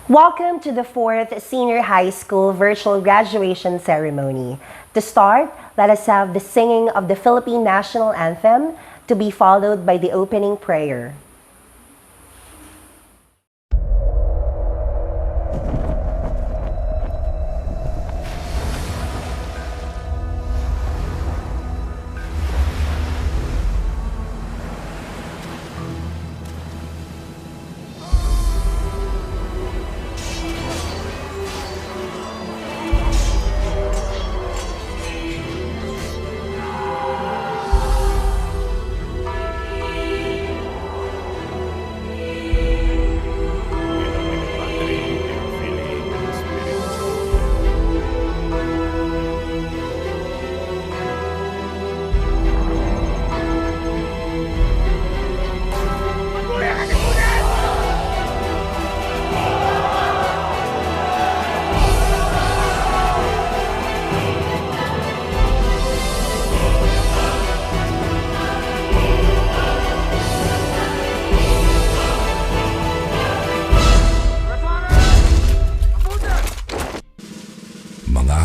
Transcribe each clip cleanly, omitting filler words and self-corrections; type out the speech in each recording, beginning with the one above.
Welcome to the 4th Senior High School Virtual Graduation Ceremony. To start, let us have the singing of the Philippine National Anthem, to be followed by the opening prayer.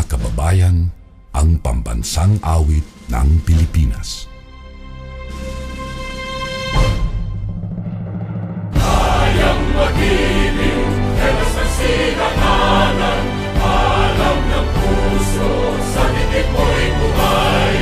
Kababayan, ang pambansang awit ng Pilipinas. Kayang mag-ibig, helas ng sinakanan, alam ng puso, sa titik mo'y buhay.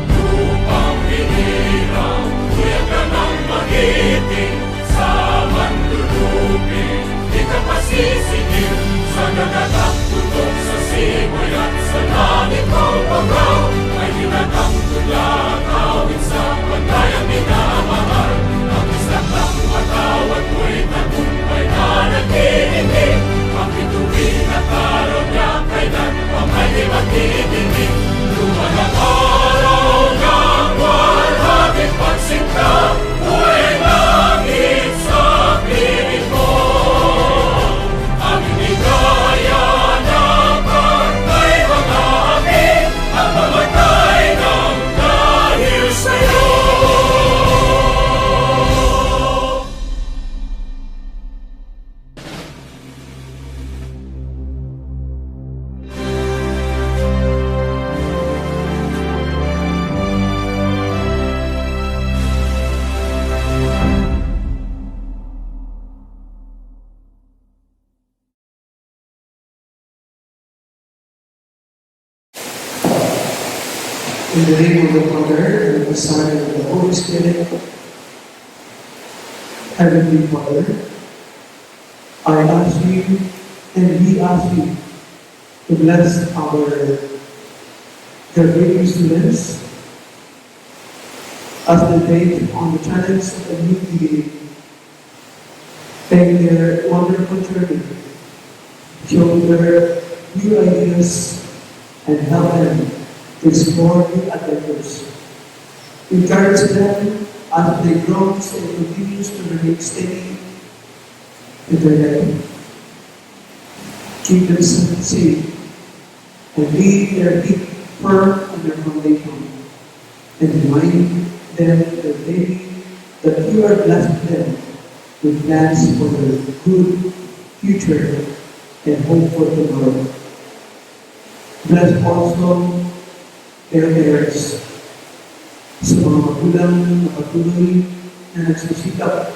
Lupang hinirang, tuyag ka ng magiting, sa manlulupin, di ka pasisingin, sa nagatang tutok sa simoy at sa langit mo pagaw, ay hinatang tulad, awit sa pantayang minamahal. Ang isang ng matawad mo'y tagumpay na nag-iindig, ang bituin at araw niya kailan pa may di magdidinig. Luman ang araw ng walhaging pagsinta, buhay langit sa piling mo. Ang inigaya na pagkay mga amin, at mamatay ng dahil sa'yo. In the name of the Father, and of the Son, and of the Holy Spirit. Heavenly Father, I ask you, and we ask you, to bless our graduating students as they take on the challenge of a new beginning, take their wonderful journey, show their new ideas, and help them to explore new adventures. Encourage them as they grow and continues to remain steady in their life. Keep them safe and lead their feet firm on their foundation, and remind them that you are blessed them with plans for their good future and hope for tomorrow. Bless also their parents, sa mga magulang na patuloy na nagsisikap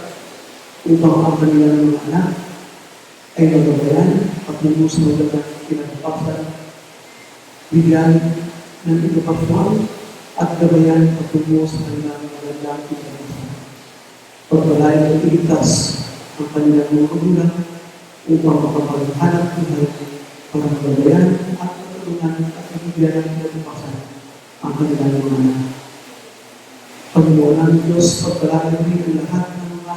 upang ang kanilang mga anak ay magabayan pagtungo sa magandang kinabukasan, bigyan ng edukasyon at gabayan pagtungo sa kanilang magandang kinabukasan. Pagpalain at iligtas ang kanilang mga magulang upang makapaghanap buhay para magabayan at patulungan at bigyan ng kinabukasan ang kanilang mga anak. Panginoon ang Diyos, pagpalain din ang lahat ng mga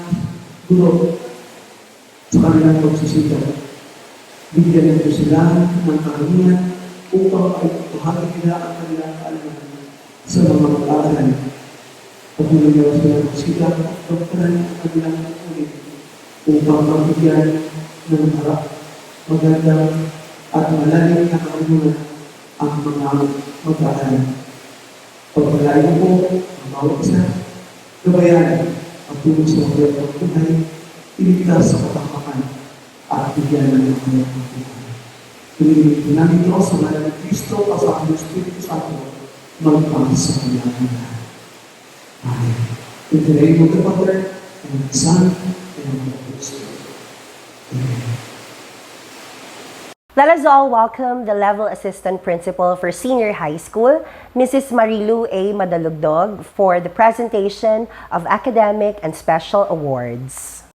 guro sa kanilang pagsisikap. Bigyan nito sila ng karumihan upang ay ituhagi nila ang kanilang kaalaman sa mga mag-aaral Patuloy sila ng silang at doktoran ng kanilang ulit upang mabigyan ng magandang at malalim na kaulunan ang mga mag-aaral. Pagpalain po ang bawat isa, gabayan ang tulong sa mga pagpunay, iligtas sa kapakapan at bigyan ng mga pagpunay. Pinilitin namin ito sa ngalan ng Kristo kasama ng Espiritu Santo magpasa sa kanilang. Amen. In the name of the Father, and of the Son, and of the Holy Spirit. Amen. Let us all welcome the Level Assistant Principal for Senior High School, Mrs. Marilu A. Madalugdog, for the presentation of academic and special awards.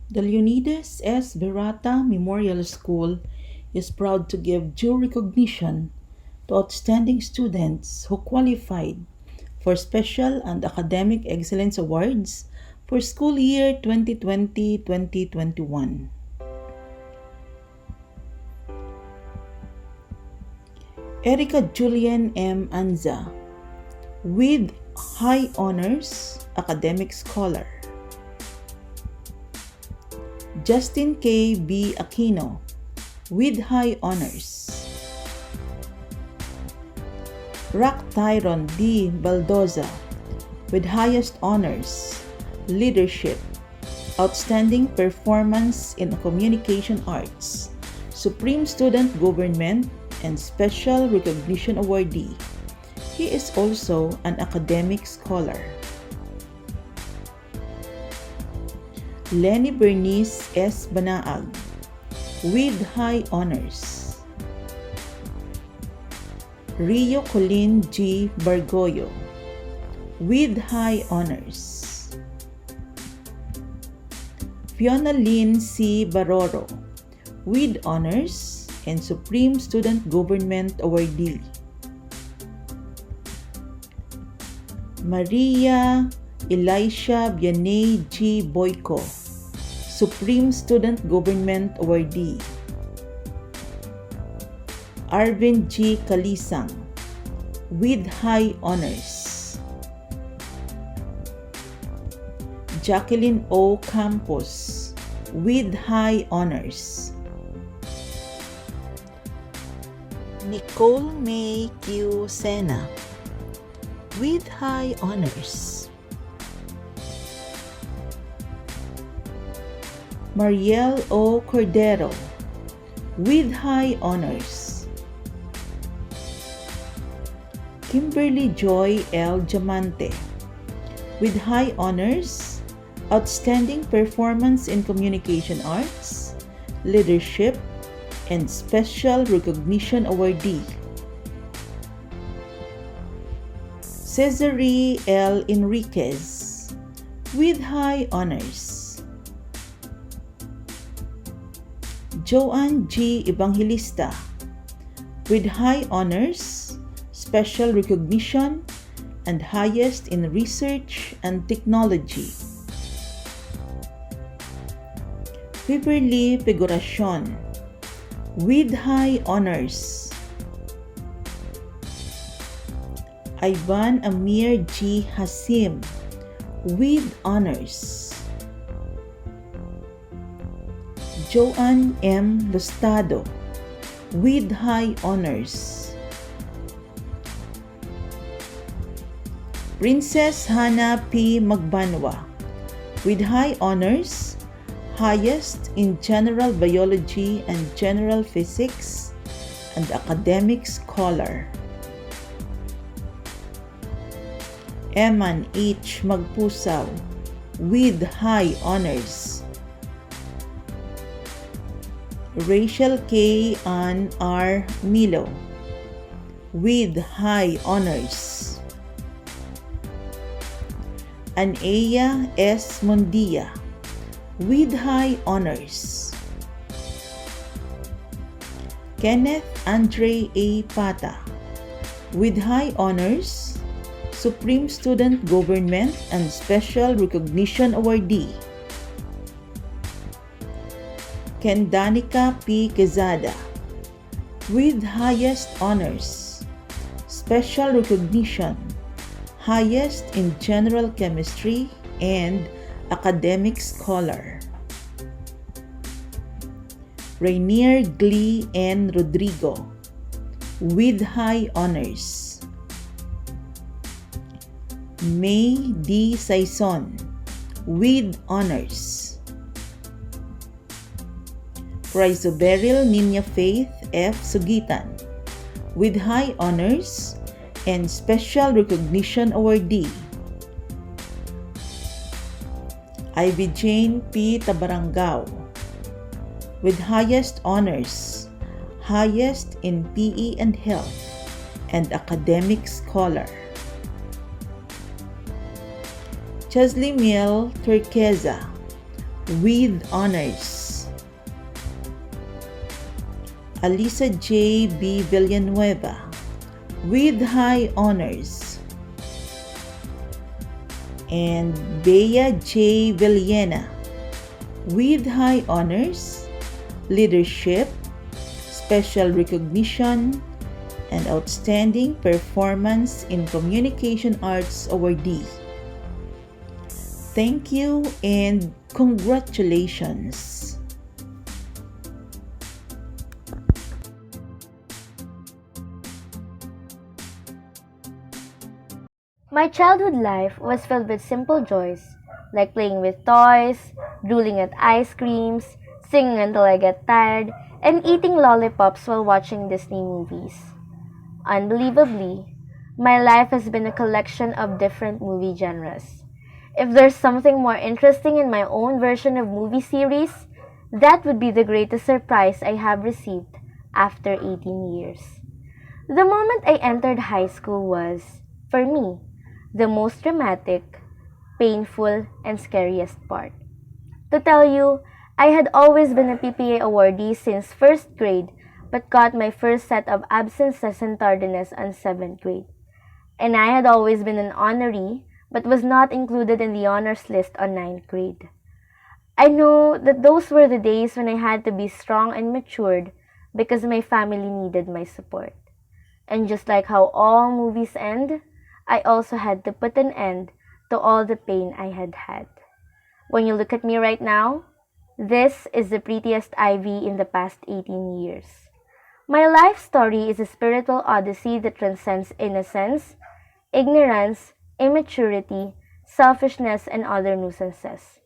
The Leonidas S. Berata Memorial School is proud to give due recognition to outstanding students who qualified for Special and Academic Excellence Awards for school year 2020-2021. Erica Julian M. Anza, with High Honors Academic Scholar. Justin K. B. Aquino, with High Honors. Rack Tyron D. Baldoza, with Highest Honors, Leadership, Outstanding Performance in Communication Arts, Supreme Student Government, and Special Recognition Awardee. He is also an academic scholar. Lenny Bernice S. Banaag, with High Honors. Rio Colin G. Bargoyo, with High Honors. Fiona Lynn C. Baroro, with Honors and Supreme Student Government Awardee. Maria Elisha Vianey G. Boyko, Supreme Student Government Awardee. Arvin G. Kalisang, with High Honors. Jacqueline O. Campos, with High Honors. Nicole May Q. Sena, with High Honors. Mariel O. Cordero, with High Honors. Kimberly Joy L. Diamante, with High Honors, Outstanding Performance in Communication Arts, Leadership, and Special Recognition Awardee. Cesare L. Enriquez, with High Honors. Joanne G. Evangelista, with High Honors, Special Recognition, and Highest in Research and Technology. Beverly Figuracion, with High Honors. Ivan Amir G. Hasim, with Honors. Joanne M. Lustado, with High Honors. Princess Hannah P. Magbanwa, with High Honors, Highest in General Biology and General Physics, and Academic Scholar. Eman H. Magpusaw, with High Honors. Rachel K. Ann R. Milo, with High Honors. Anaya S. Mondia, with High Honors. Kenneth Andre A. Pata, with High Honors, Supreme Student Government and Special Recognition Awardee. Kendanica P. Quezada, with Highest Honors, Special Recognition, highest in general chemistry and academic scholar. Rainier Glee and Rodrigo, with high honors. May D. Saison, with honors. Chrysoberyl Nina Faith F. Sugitan, with high honors and special recognition awardee. Ivy Jane P. Tabarangao, with highest honors, highest in PE and health, and academic scholar. Chesley Miel Turqueza, with honors. Alisa J. B. Villanueva, with high honors. And Bea J. Villena, with high honors, leadership, special recognition, and outstanding performance in communication arts awardee. Thank you and congratulations. My childhood life was filled with simple joys, like playing with toys, drooling at ice creams, singing until I get tired, and eating lollipops while watching Disney movies. Unbelievably, my life has been a collection of different movie genres. If there's something more interesting in my own version of movie series, that would be the greatest surprise I have received after 18 years. The moment I entered high school was, for me, the most dramatic, painful, and scariest part. To tell you, I had always been a PPA awardee since first grade, but got my first set of absences and tardiness on 7th grade. And I had always been an honoree, but was not included in the honors list on 9th grade. I know that those were the days when I had to be strong and matured because my family needed my support. And just like how all movies end, I also had to put an end to all the pain I had had. When you look at me right now, this is the prettiest Ivy in the past 18 years. My life story is a spiritual odyssey that transcends innocence, ignorance, immaturity, selfishness, and other nuisances.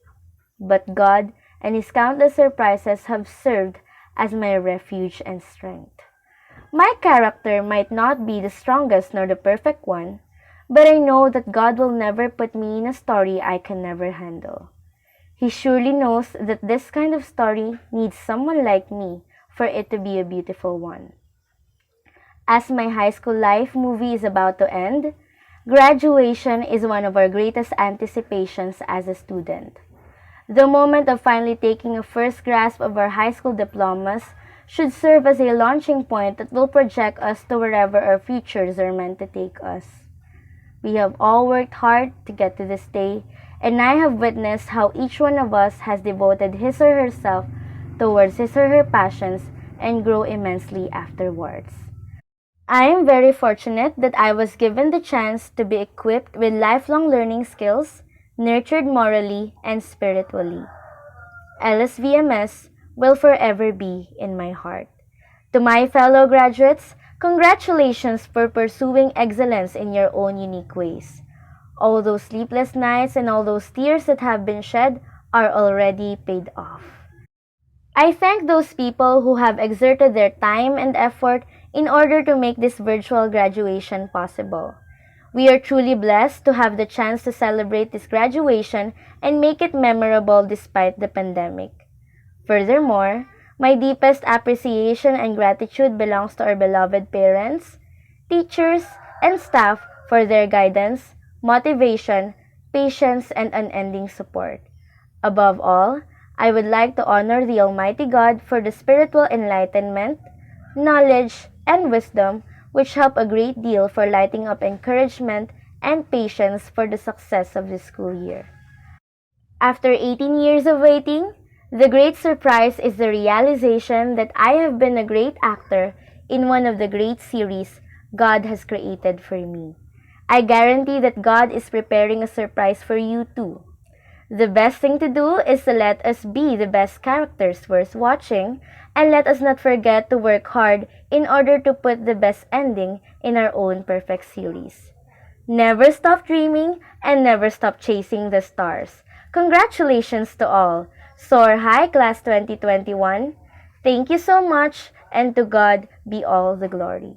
But God and His countless surprises have served as my refuge and strength. My character might not be the strongest nor the perfect one, but I know that God will never put me in a story I can never handle. He surely knows that this kind of story needs someone like me for it to be a beautiful one. As my high school life movie is about to end, graduation is one of our greatest anticipations as a student. The moment of finally taking a first grasp of our high school diplomas should serve as a launching point that will project us to wherever our futures are meant to take us. We have all worked hard to get to this day, and I have witnessed how each one of us has devoted his or herself towards his or her passions and grow immensely afterwards. I am very fortunate that I was given the chance to be equipped with lifelong learning skills, nurtured morally and spiritually. LSVMS will forever be in my heart. To my fellow graduates, congratulations for pursuing excellence in your own unique ways. All those sleepless nights and all those tears that have been shed are already paid off. I thank those people who have exerted their time and effort in order to make this virtual graduation possible. We are truly blessed to have the chance to celebrate this graduation and make it memorable despite the pandemic. Furthermore, my deepest appreciation and gratitude belongs to our beloved parents, teachers, and staff for their guidance, motivation, patience, and unending support. Above all, I would like to honor the Almighty God for the spiritual enlightenment, knowledge, and wisdom which help a great deal for lighting up encouragement and patience for the success of this school year. After 18 years of waiting, the great surprise is the realization that I have been a great actor in one of the great series God has created for me. I guarantee that God is preparing a surprise for you too. The best thing to do is to let us be the best characters worth watching, and let us not forget to work hard in order to put the best ending in our own perfect series. Never stop dreaming and never stop chasing the stars. Congratulations to all. Soar High Class 2021. Thank you so much, and to God be all the glory.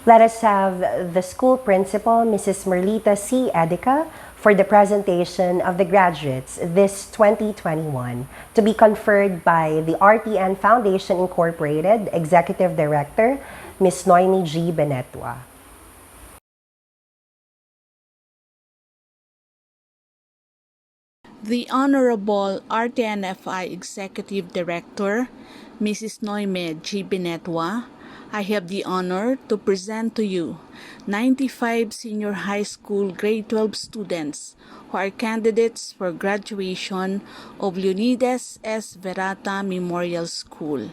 Let us have the school principal, Mrs. Merlita C. Edica, for the presentation of the graduates this 2021, to be conferred by the RTN Foundation Incorporated Executive Director, Ms. Noemi G. Benetua. The Honorable RTNFI Executive Director, Mrs. Noime G. Binetwa, I have the honor to present to you 95 senior high school grade 12 students who are candidates for graduation of Leonidas S. Verata Memorial School.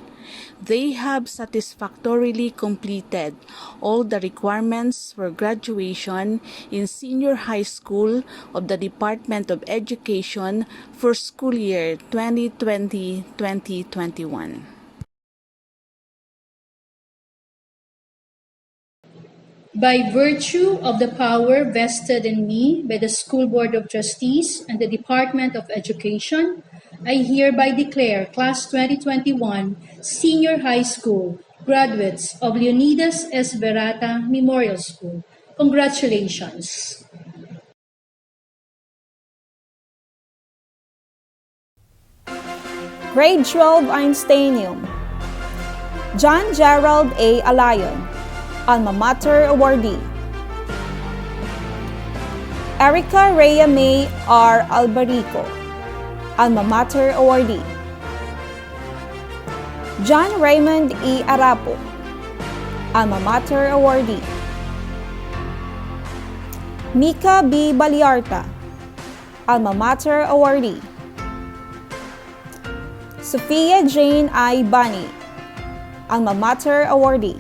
They have satisfactorily completed all the requirements for graduation in senior high school of the Department of Education for school year 2020-2021. By virtue of the power vested in me by the School Board of Trustees and the Department of Education, I hereby declare Class 2021 Senior High School graduates of Leonidas S. Verata Memorial School. Congratulations! Grade 12 Einsteinium, John Gerald A. Alayon, Alma Mater Awardee. Erica Rhea May R. Albarico, Alma Mater Awardee. John Raymond E. Arapo, Alma Mater Awardee. Mika B. Baliarta, Alma Mater Awardee. Sophia Jane I. Bani, Alma Mater Awardee.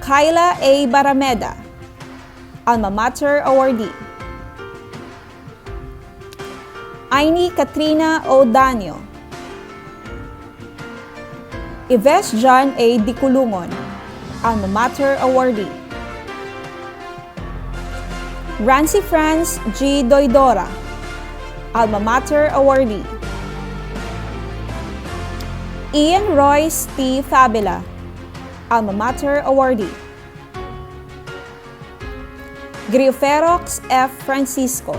Kyla A. Barameda, Alma Mater Awardee. Aini Katrina O. Danio. Yves John A. Diculungon, Alma Mater Awardee. Rancy France G. Doidora, Alma Mater Awardee. Ian Royce T. Fabila, Alma Mater Awardee. Grioferox F. Francisco,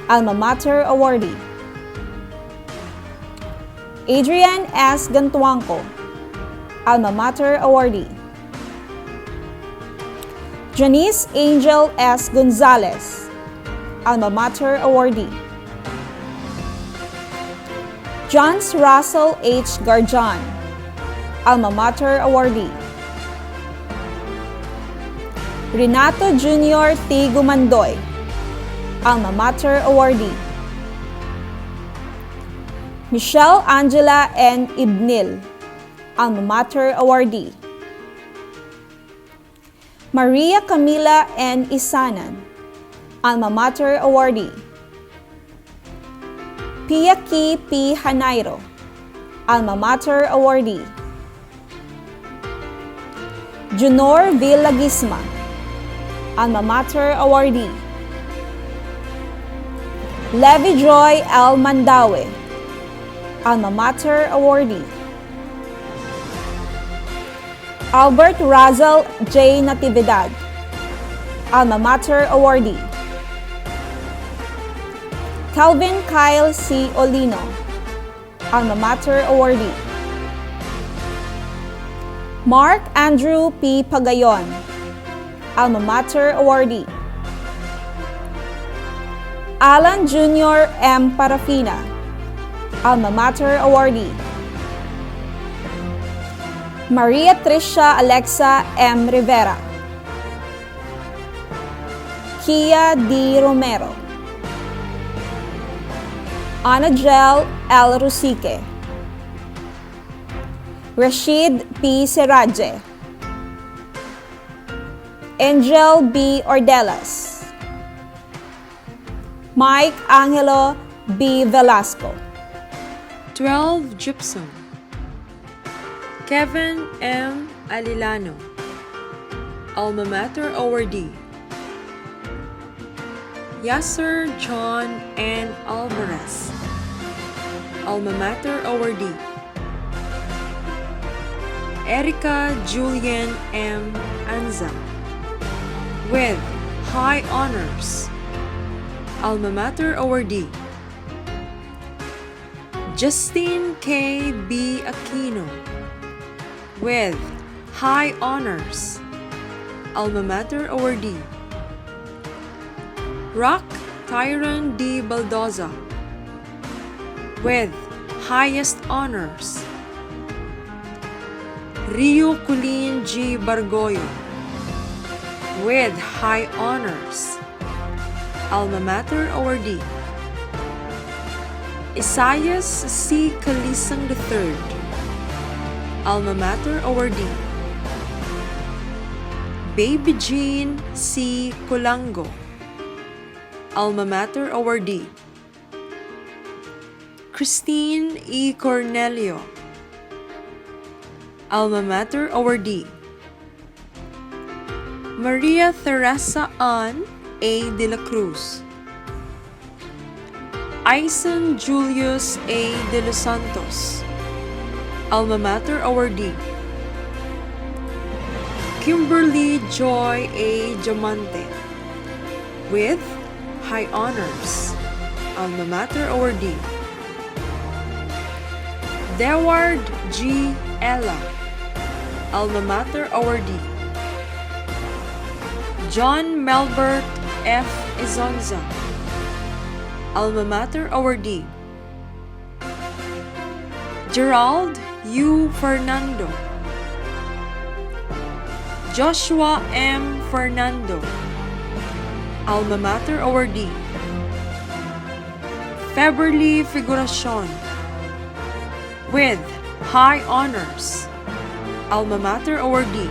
Alma Mater Awardee. Adrian S. Gantuangco, Alma Mater Awardee. Janice Angel S. Gonzalez, Alma Mater Awardee. Johns Russell H. Garjan, Alma Mater Awardee. Renato Jr. T. Gumandoy, Alma Mater Awardee. Michelle Angela N. Ibnil, Alma Mater Awardee. Maria Camila N. Isanan, Alma Mater Awardee. Pia Ki P. Hanairo, Alma Mater Awardee. Junor Villagisma, Alma Mater Awardee. Levi Joy L. Mandawe, Alma Mater Awardee. Albert Razel J. Natividad, Alma Mater Awardee. Calvin Kyle C. Olino, Alma Mater Awardee. Mark Andrew P. Pagayon, Alma Mater Awardee. Alan Jr. M. Parafina, Alma Mater Awardee. Maria Tricia Alexa M. Rivera. Kia D. Romero. Ana Jel L. Rusique. Rashid P. Seraje, Angel B. Ordelas, Mike Angelo B. Velasco, 12 Gypsum, Kevin M. Alilano, Alma Mater awardee, Yasser John N. Alvarez, Alma Mater awardee, Erica Julian M. Anza, with high honors, Alma Mater awardee, Justine K. B. Aquino, with high honors, Alma Mater awardee, Rock Tyron D. Baldoza, with highest honors, Rio Colleen G. Bargoyo, with high honors, Alma Mater awardee, Isaias C. Kalisang III, Alma Mater awardee, Baby Jean C. Colango, Alma Mater awardee, Christine E. Cornelio, Alma Mater awardee, Maria Teresa Ann A. de la Cruz, Aison Julius A. de los Santos, Alma Mater awardee, Kimberly Joy A. Diamante, with high honors, Alma Mater awardee, Deward G. Ella, Alma Mater awardee, John Melbert F. Izonza, Alma Mater awardee, Gerald U. Fernando, Joshua M. Fernando, Alma Mater awardee, Feberly Figuracion, with high honors, Alma Mater awardee,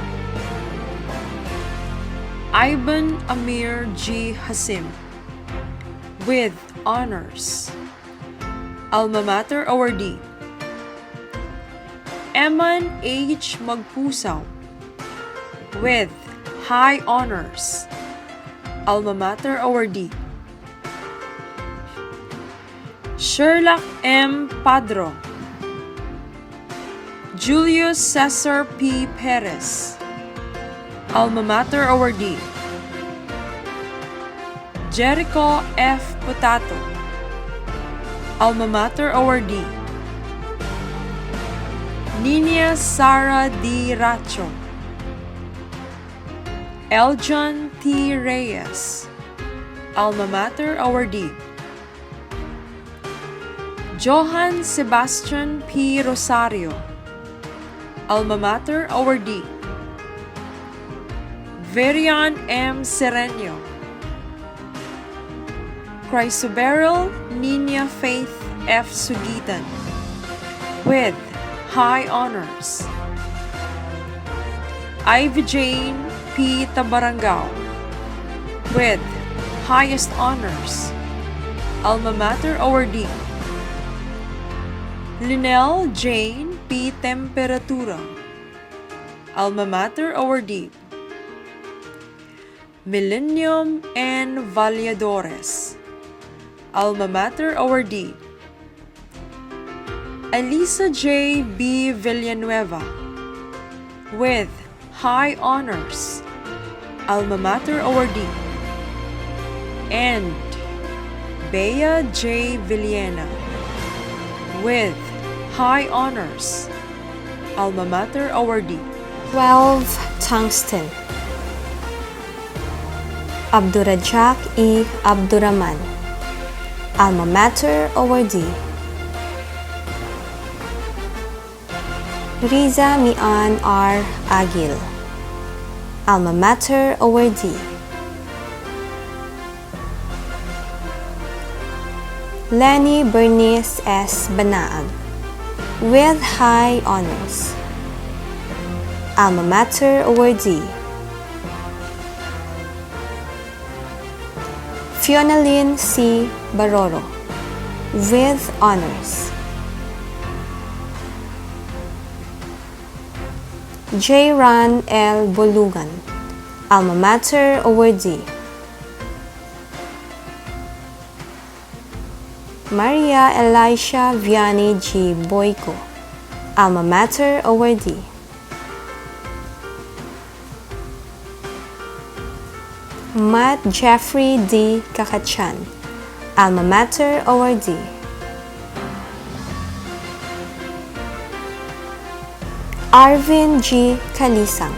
Ivan Amir G. Hasim, with honors, Alma Mater awardee, Eman H. Magpusaw, with high honors, Alma Mater awardee, Sherlock M. Padro, Julius Cesar P. Perez, Alma Mater awardee, Jericho F. Potato, Alma Mater awardee, Nina Sara D. Racho, Eljon T. Reyes, Alma Mater awardee, Johann Sebastian P. Rosario, Alma Mater awardee, Verian M. Sereño, Chrysoberyl Nina Faith F. Sugitan, with high honors, Ivy Jane P. Tabarangao, with highest honors, Alma Mater awardee, Linel Jane P. Temperatura, Alma Mater awardee, Millennium N. Valladores, Alma Mater awardee, Elisa J. B. Villanueva, with high honors, Alma Mater awardee, and Bea J. Villena, with high honors, Alma Mater awardee, 12 Tungsten, Abdurajak E. Abdurrahman, Alma Mater awardee, Riza Mian R. Agil, Alma Mater awardee, Lenny Bernice S. Banaag, with high honors, Alma Mater awardee, Fionalyn C. Baroro, with honors. J. Ran L. Bulugan, alma mater awardee. Maria Elisha Vianney G. Boyko, alma mater awardee. Matt Jeffrey D. Kakachan, alma mater awardee. Arvin G. Kalisang,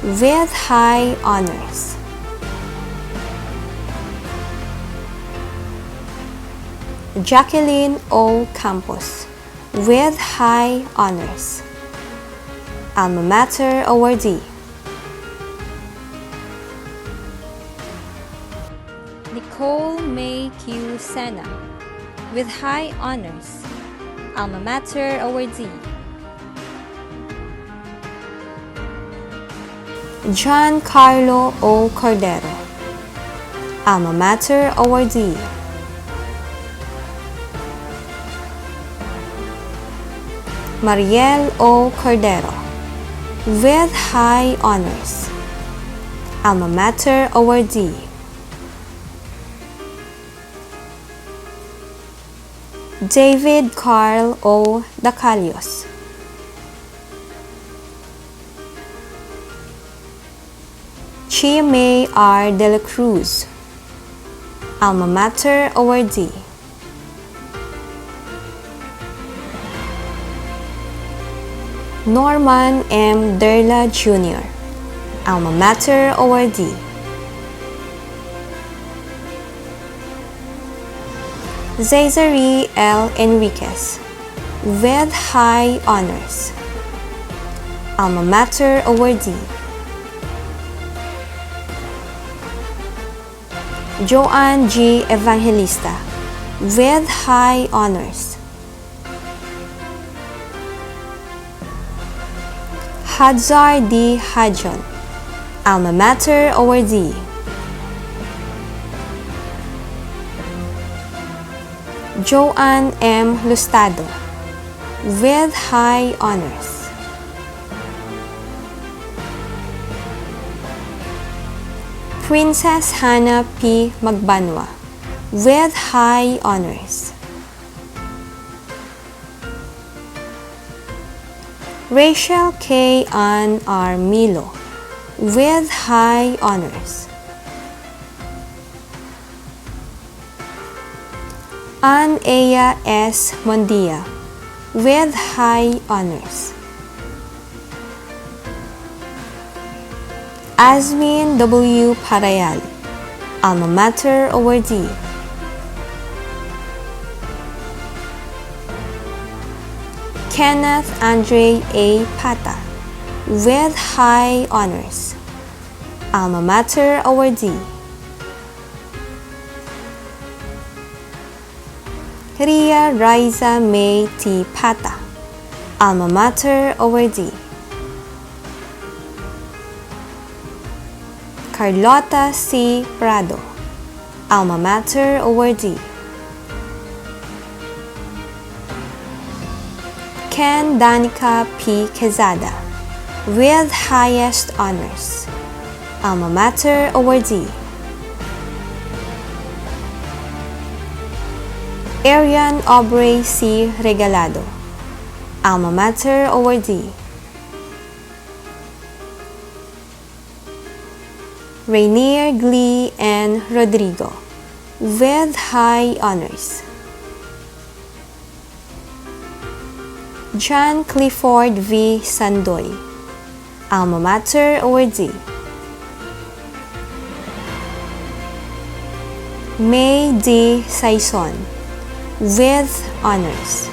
with high honors. Jacqueline O. Campos, with high honors. Alma mater awardee. Nicole May Q. Sena, with high honors. Alma mater awardee. John Carlo O. Cordero, alma mater awardee. Mariel O. Cordero, with high honors. Alma mater awardee. David Carl O. Dacalios, Chia May R. De La Cruz, alma mater awardee. Norman M. Derla Jr., alma mater awardee. Cesare L. Enriquez, with high honors. Alma mater awardee. Joanne G. Evangelista, with high honors. Hadzar D. Hadjon, alma mater awardee. Joanne M. Lustado, with high honors. Princess Hannah P. Magbanwa, with high honors. Rachel K. Ann R. Milo, with high honors. Ann Ea S. Mondia, with high honors. Asmin W. Parayal, alma mater awardee. Kenneth Andre A. Pata, with high honors. Alma mater awardee. Ria Raisa May T. Pata, alma mater awardee. Carlota C. Prado, alma mater awardee. Ken Danica P. Quezada, with highest honors. Alma mater awardee. Arian Aubrey C. Regalado, alma mater awardee. Rainier Glee N. Rodrigo, with high honors. John Clifford V. Sandoy, alma mater awardee. May D. Saison, with honors.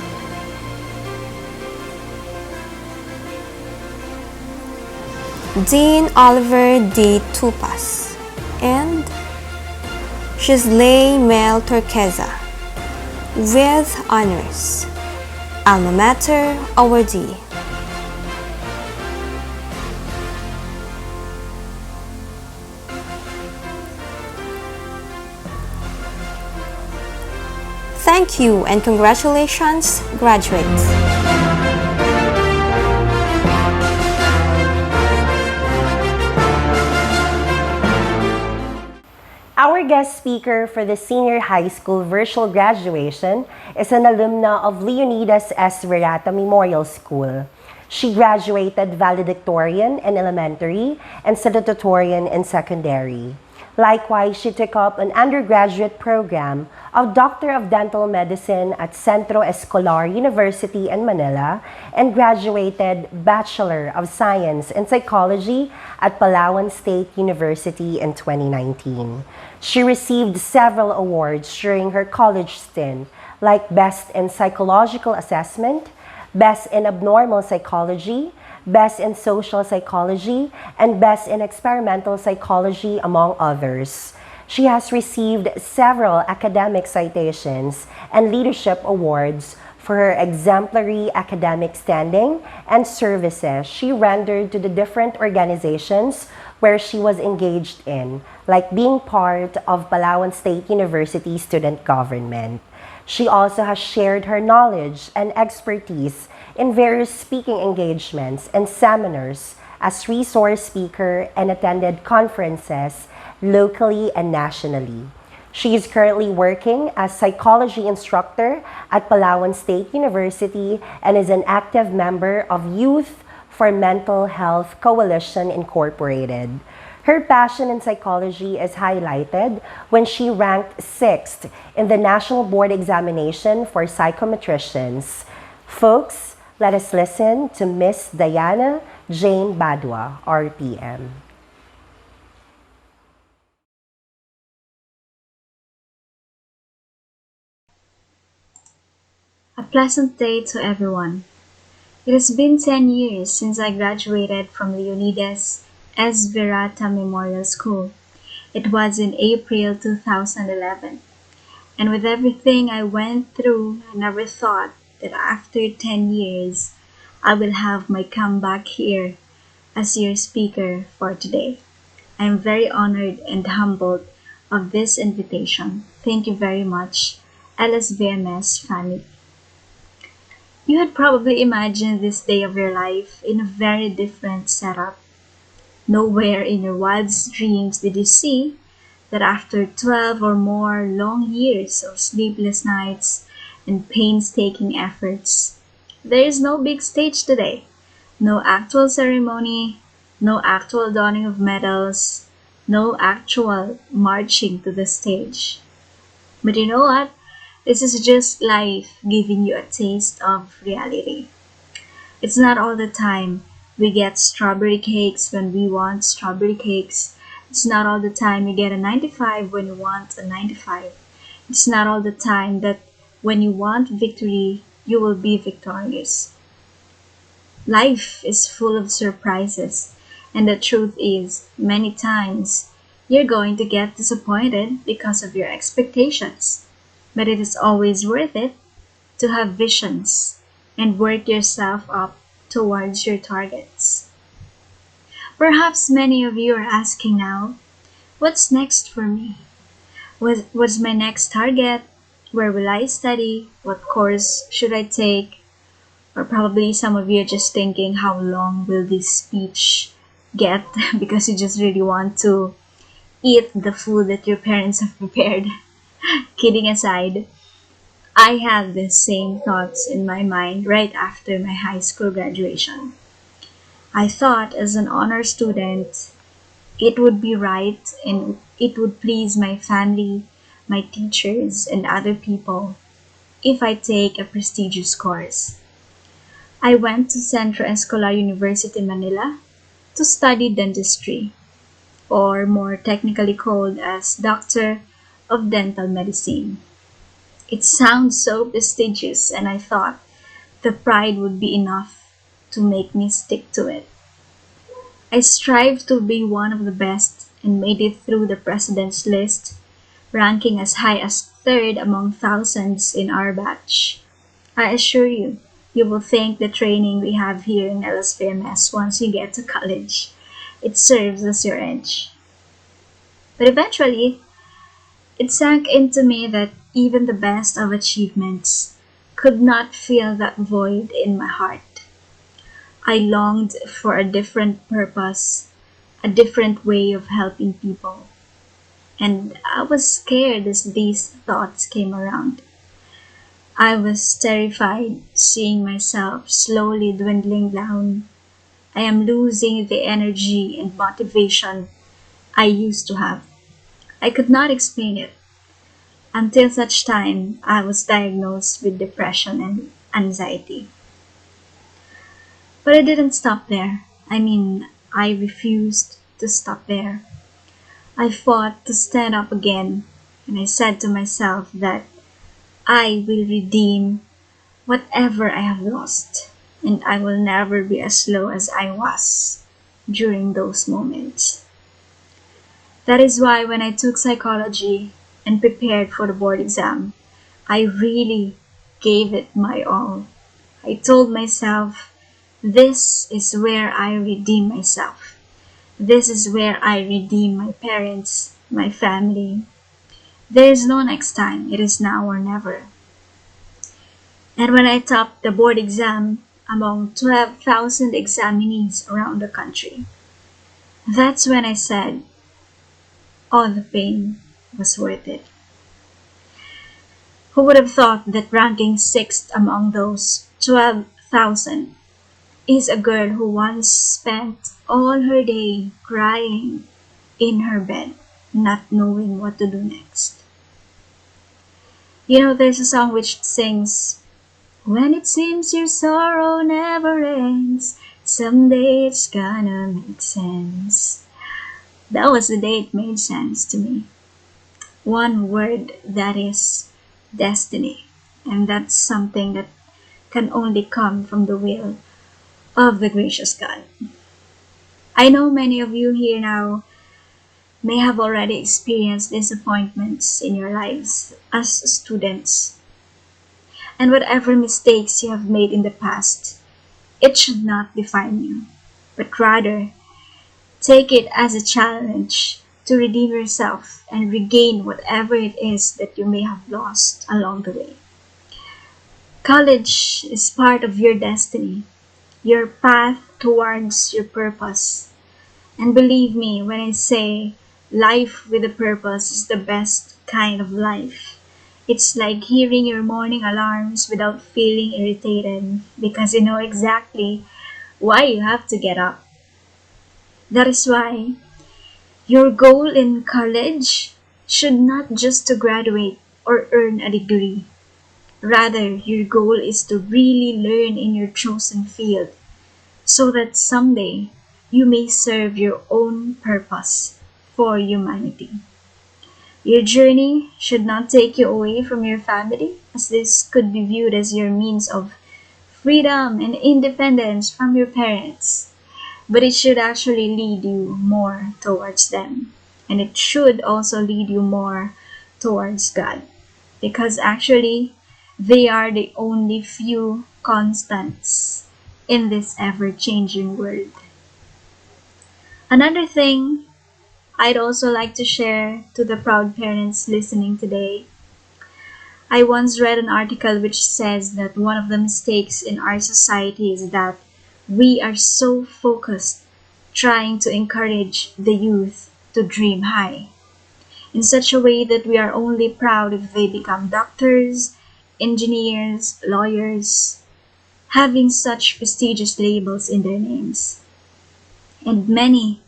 Dean Oliver D. Tupas and Shisley Mel Turqueza, with honors. Alma mater awardee. Thank you and congratulations, graduates. Our guest speaker for the senior high school virtual graduation is an alumna of Leonidas S. Verata Memorial School. She graduated valedictorian in elementary and salutatorian in secondary. Likewise, she took up an undergraduate program of Doctor of Dental Medicine at Centro Escolar University in Manila and graduated Bachelor of Science in Psychology at Palawan State University in 2019. She received several awards during her college stint, like Best in Psychological Assessment, Best in Abnormal Psychology, Best in Social Psychology, and Best in Experimental Psychology, among others. She has received several academic citations and leadership awards for her exemplary academic standing and services she rendered to the different organizations where she was engaged in, like being part of Palawan State University student government. She also has shared her knowledge and expertise in various speaking engagements and seminars as resource speaker and attended conferences locally and nationally. She is currently working as psychology instructor at Palawan State University and is an active member of Youth for Mental Health Coalition Incorporated. Her passion in psychology is highlighted when she ranked 6th in the National Board Examination for Psychometricians. Folks, let us listen to Miss Diana Jane Badwa, RPM. A pleasant day to everyone. It has been 10 years since I graduated from Leonidas S. Verata Memorial School. It was in April 2011. And with everything I went through, I never thought that after 10 years, I will have my comeback here as your speaker for today. I am very honored and humbled of this invitation. Thank you very much, LSVMS family. You had probably imagined this day of your life in a very different setup. Nowhere in your wildest dreams did you see that after 12 or more long years of sleepless nights and painstaking efforts, there is no big stage today, no actual ceremony, no actual donning of medals, no actual marching to the stage. But you know what? This is just life giving you a taste of reality. It's not all the time we get strawberry cakes when we want strawberry cakes. It's not all the time you get a 95 when you want a 95. It's not all the time that when you want victory, you will be victorious. Life is full of surprises, and the truth is, many times, you're going to get disappointed because of your expectations. But it is always worth it to have visions and work yourself up towards your targets. Perhaps many of you are asking now, what's next for me? What's my next target? Where will I study? What course should I take? Or probably some of you are just thinking, how long will this speech get? Because you just really want to eat the food that your parents have prepared. Kidding aside, I had the same thoughts in my mind right after my high school graduation. I thought as an honor student, it would be right and it would please my family, my teachers, and other people if I take a prestigious course. I went to Centro Escolar University Manila to study dentistry, or more technically called as Doctor of Dental Medicine. It sounds so prestigious, and I thought the pride would be enough to make me stick to it. I strived to be one of the best and made it through the president's list, ranking as high as 3rd among thousands in our batch. I assure you, you will thank the training we have here in LSVMS once you get to college. It serves as your edge. But eventually, it sank into me that even the best of achievements could not fill that void in my heart. I longed for a different purpose, a different way of helping people. And I was scared as these thoughts came around. I was terrified seeing myself slowly dwindling down. I am losing the energy and motivation I used to have. I could not explain it until such time I was diagnosed with depression and anxiety. But I didn't stop there. I refused to stop there. I fought to stand up again, and I said to myself that I will redeem whatever I have lost, and I will never be as low as I was during those moments. That is why when I took psychology and prepared for the board exam, I really gave it my all. I told myself, this is where I redeem myself. This is where I redeem my parents, my family. There is no next time. It is now or never. And when I topped the board exam among 12,000 examinees around the country, that's when I said, all the pain was worth it. Who would have thought that ranking 6th among those 12,000 is a girl who once spent all her day crying in her bed, not knowing what to do next? You know, there's a song which sings, when it seems your sorrow never ends, someday it's gonna make sense. That was the day it made sense to me. One word, that is destiny. And that's something that can only come from the will of the gracious God. I know many of you here now may have already experienced disappointments in your lives as students. And whatever mistakes you have made in the past, it should not define you, but rather take it as a challenge to redeem yourself and regain whatever it is that you may have lost along the way. College is part of your destiny, your path towards your purpose. And believe me when I say life with a purpose is the best kind of life. It's like hearing your morning alarms without feeling irritated because you know exactly why you have to get up. That is why your goal in college should not just to graduate or earn a degree. Rather, your goal is to really learn in your chosen field so that someday you may serve your own purpose for humanity. Your journey should not take you away from your family, as this could be viewed as your means of freedom and independence from your parents. But it should actually lead you more towards them. And it should also lead you more towards God. Because actually, they are the only few constants in this ever-changing world. Another thing I'd also like to share to the proud parents listening today. I once read an article which says that one of the mistakes in our society is that we are so focused trying to encourage the youth to dream high in such a way that we are only proud if they become doctors, engineers, lawyers, having such prestigious labels in their names. And many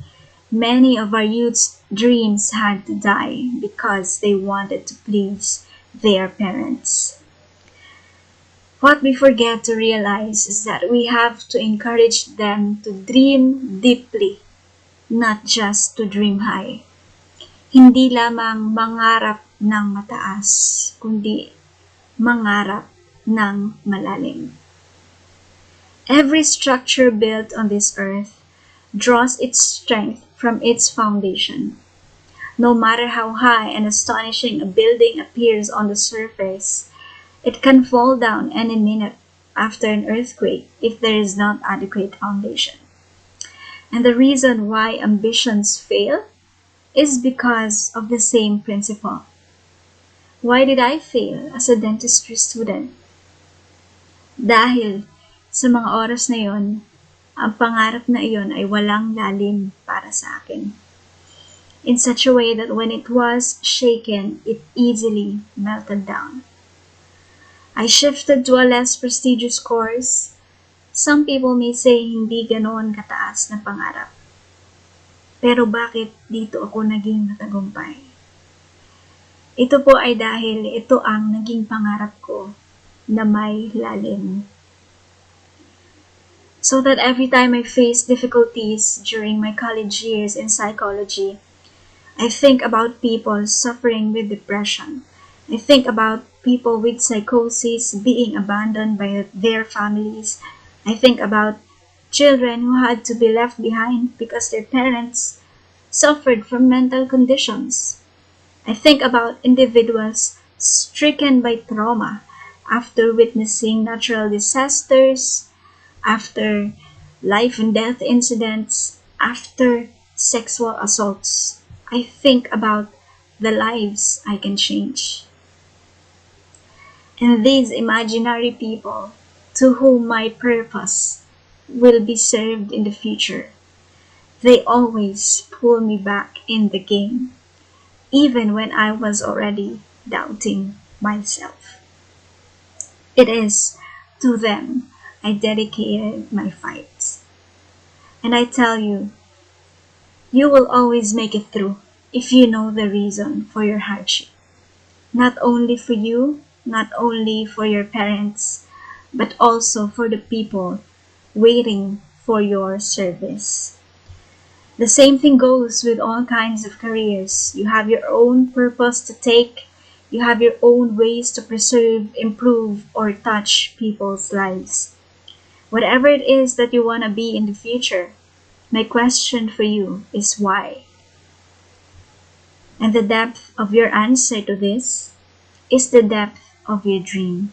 of our youth's dreams had to die because they wanted to please their parents. What we forget to realize is that we have to encourage them to dream deeply, not just to dream high. Hindi lamang mangarap ng mataas, kundi mangarap ng malalim. Every structure built on this earth draws its strength from its foundation. No matter how high and astonishing a building appears on the surface, it can fall down any minute after an earthquake if there is not adequate foundation. And the reason why ambitions fail is because of the same principle. Why did I fail as a dentistry student? Dahil sa mga oras na yon, ang pangarap na iyon ay walang lalim para sa akin. In such a way that when it was shaken, it easily melted down. I shifted to a less prestigious course. Some people may say hindi ganoon kataas na pangarap. Pero bakit dito ako naging matagumpay? Ito po ay dahil ito ang naging pangarap ko na may lalim. So that every time I face difficulties during my college years in psychology, I think about people suffering with depression. I think about people with psychosis being abandoned by their families. I think about children who had to be left behind because their parents suffered from mental conditions. I think about individuals stricken by trauma after witnessing natural disasters, after life and death incidents, after sexual assaults. I think about the lives I can change. And these imaginary people to whom my purpose will be served in the future, they always pull me back in the game, even when I was already doubting myself. It is to them I dedicated my fight. And I tell you, you will always make it through if you know the reason for your hardship. Not only for you, not only for your parents, but also for the people waiting for your service. The same thing goes with all kinds of careers. You have your own purpose to take. You have your own ways to preserve, improve, or touch people's lives. Whatever it is that you want to be in the future, my question for you is why? And the depth of your answer to this is the depth of your dream.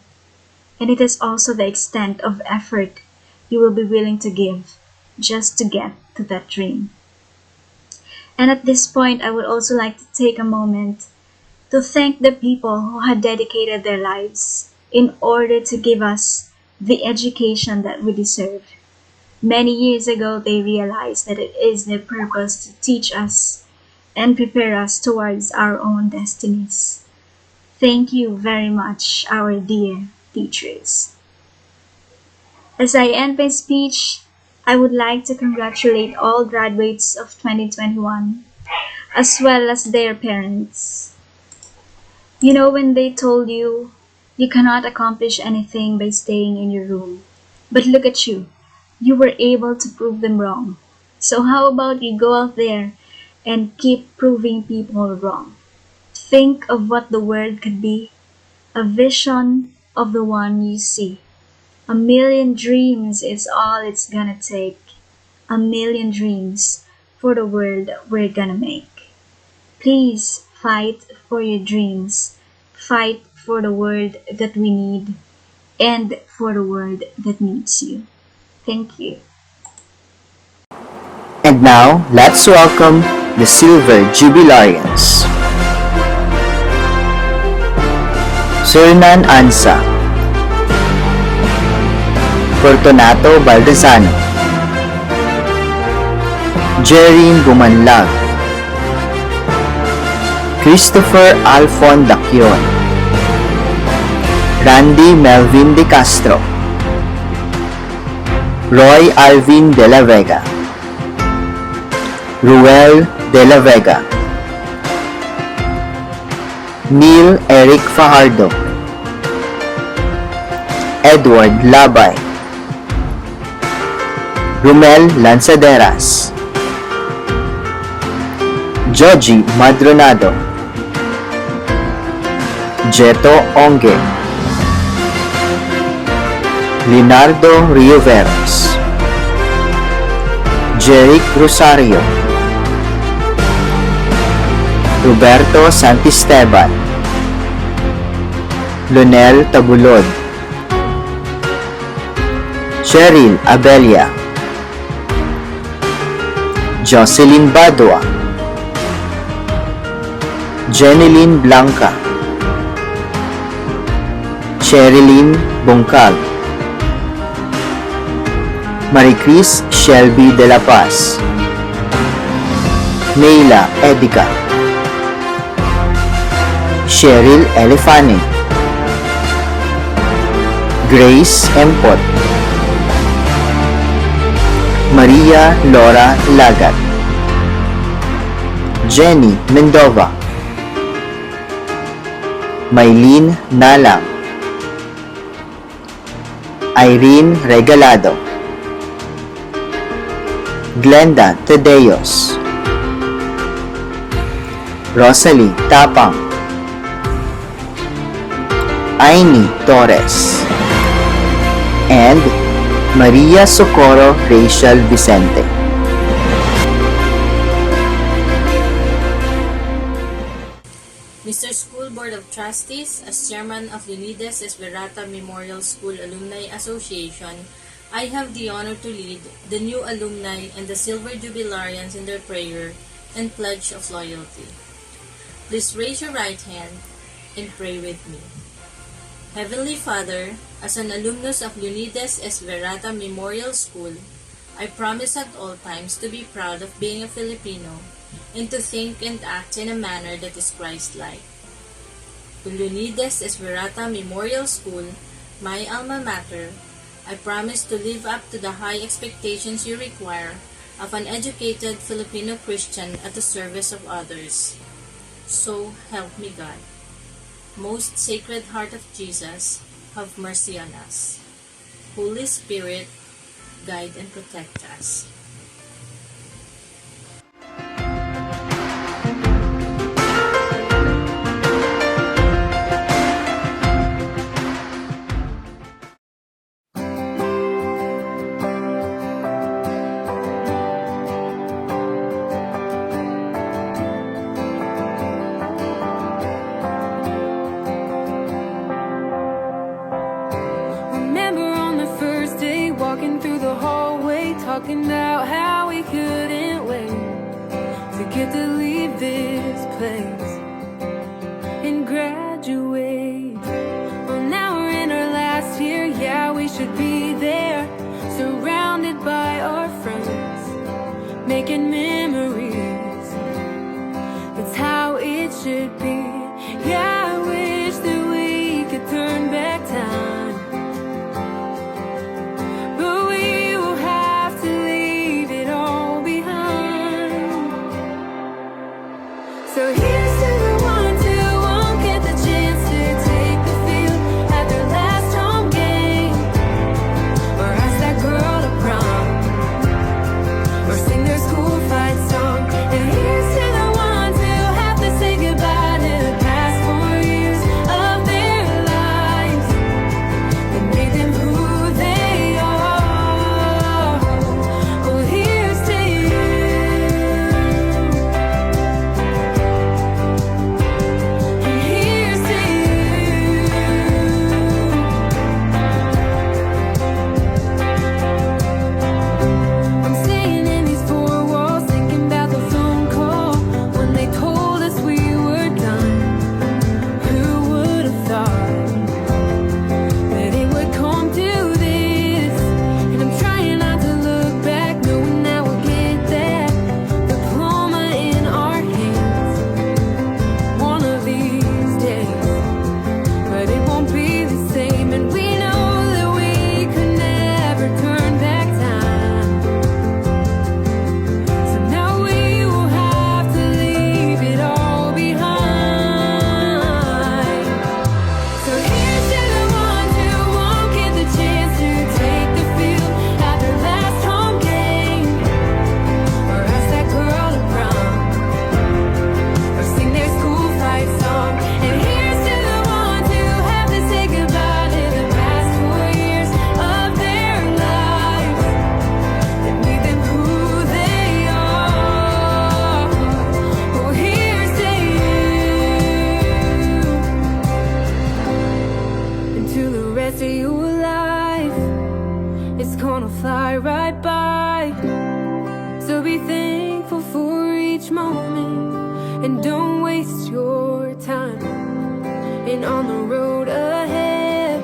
And it is also the extent of effort you will be willing to give just to get to that dream. And at this point, I would also like to take a moment to thank the people who had dedicated their lives in order to give us the education that we deserve. Many years ago, they realized that it is their purpose to teach us and prepare us towards our own destinies. Thank you very much, our dear teachers. As I end my speech, I would like to congratulate all graduates of 2021, as well as their parents. You know when they told you, you cannot accomplish anything by staying in your room. But look at you. You were able to prove them wrong. So how about you go out there and keep proving people wrong? Think of what the world could be. A vision of the one you see. 1,000,000 dreams is all it's gonna take. 1,000,000 dreams for the world we're gonna make. Please fight for your dreams. Fight for the world that we need and for the world that needs you. Thank you. And now, let's welcome the Silver Jubilarians. Sernan Ansa, Fortunato Baldezano, Jerine Bumanlag, Christopher Alfon Dacion, Randy Melvin De Castro, Roy Alvin De La Vega, Ruel De La Vega, Neil Eric Fajardo, Edward Labay, Rumel Lanzaderas, Joji Madronado, Jeto Onge, Leonardo Rioveros, Jeric Rosario, Roberto Santisteban, Lonel Tabulod, Cheryl Abelia, Jocelyn Badua, Jeneline Blanca, Sherilyn Bongkag, Maricris Shelby de la Paz, Neyla Edica, Cheryl Elefane, Grace Empot, Maria Laura Lagat, Jenny Mendova, Maylene Nalang, Irene Regalado, Glenda Tedeos, Rosalie Tapang, Aini Torres, and Maria Socorro Rachel Vicente. Mr. School Board of Trustees, as Chairman of Leonidas Esverata Memorial School Alumni Association, I have the honor to lead the new alumni and the Silver Jubilarians in their prayer and pledge of loyalty. Please raise your right hand and pray with me. Heavenly Father, as an alumnus of Leonidas Esverata Memorial School, I promise at all times to be proud of being a Filipino and to think and act in a manner that is Christ-like. To Leonidas Esverata Memorial School, my alma mater, I promise to live up to the high expectations you require of an educated Filipino Christian at the service of others. So help me God. Most Sacred Heart of Jesus, have mercy on us. Holy Spirit, guide and protect us. Talking about how we couldn't wait to get to leave this place and graduate. Well, now we're in our last year, yeah, we should be there, surrounded by our friends, making memories. That's how it should be. Yeah, I wish that we could turn back time. So here's to the ones who won't get the chance to take the field at their last home game, or ask that girl to prom, or sing their school fight song. And here's to the ones who have to say goodbye to the past 4 years of their lives that made them who they are. Well, here's to you. fly right by. So be thankful for each moment and don't waste your time. And on the road ahead,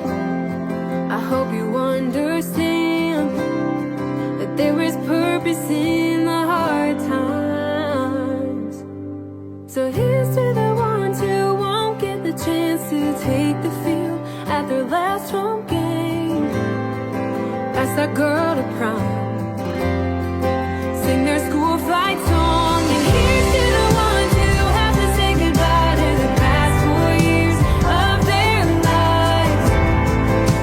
purpose in the hard times. So here's to the ones who won't get the chance to take the field at their last home game. Ask that girl to prom, sing their school fight song. And here's to the ones who have to say goodbye to the past 4 years of their lives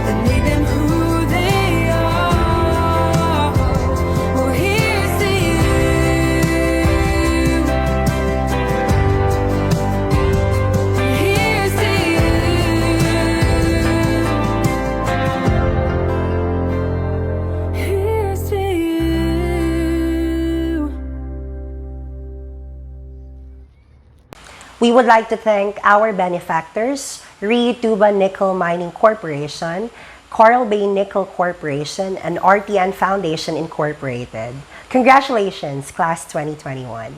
that made them who they are. Well, here's to you. Here's to you. Here's to you. We would like to thank our benefactors, Tuba Nickel Mining Corporation, Coral Bay Nickel Corporation, and RTN Foundation Incorporated. Congratulations, Class 2021.